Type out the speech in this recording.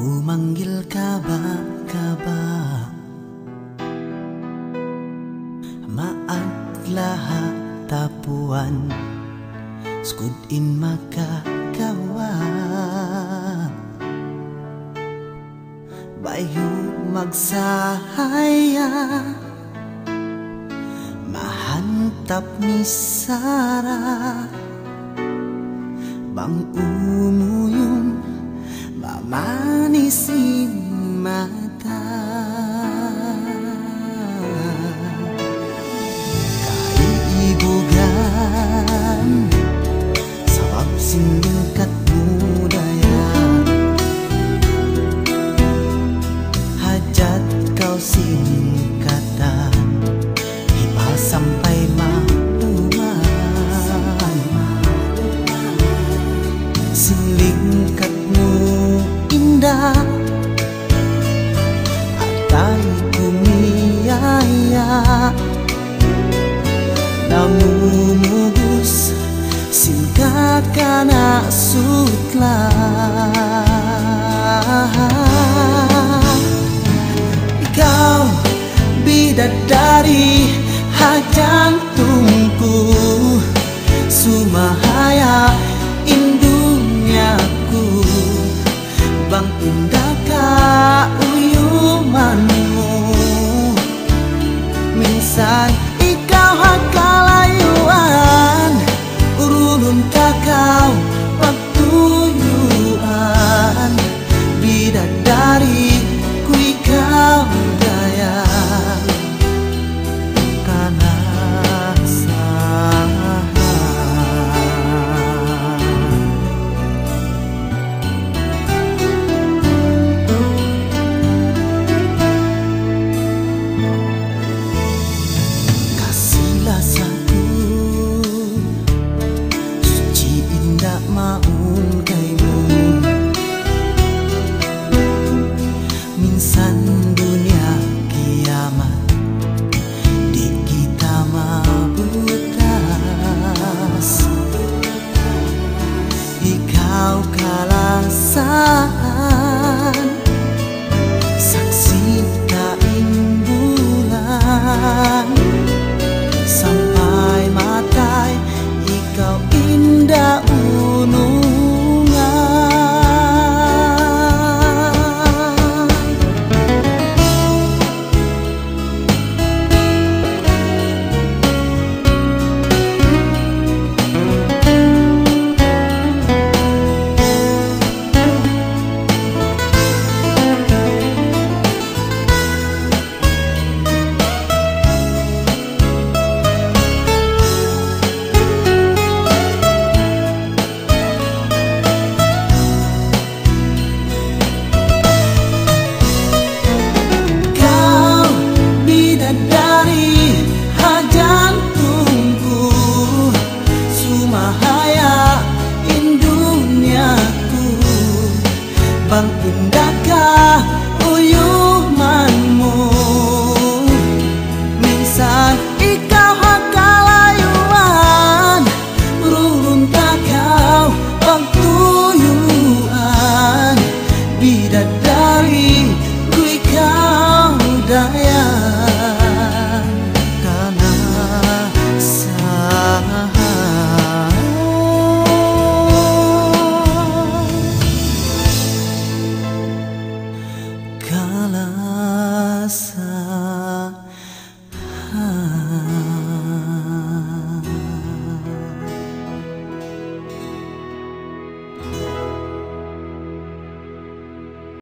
Ku manggil kaba-kaba, maadlah tapuan, skudin makakawa. Bayu magsahaya, mahantap misara, bang umuyun mamanisin mata. Kaibugan sabab singkat budaya, hajat kau singkatan iba sampai makluman. Silingkatmu indah atai kumiyaya, namu mugus singkat kana sutlah. Kau bidadari hajantungku, sumahaya indunyaku, bang indah kauyumanmu. Minsan ikau hakalayuan, urulun takau waktuyuan, bidadari ku ikau daya kana saha. Kasihlah satu suci indah maun kaimu, minsan dunia kiamat di kita mabutas. Ikau kalasan saksi kain bulan, sampai matai ikau indah unungan. Bang indah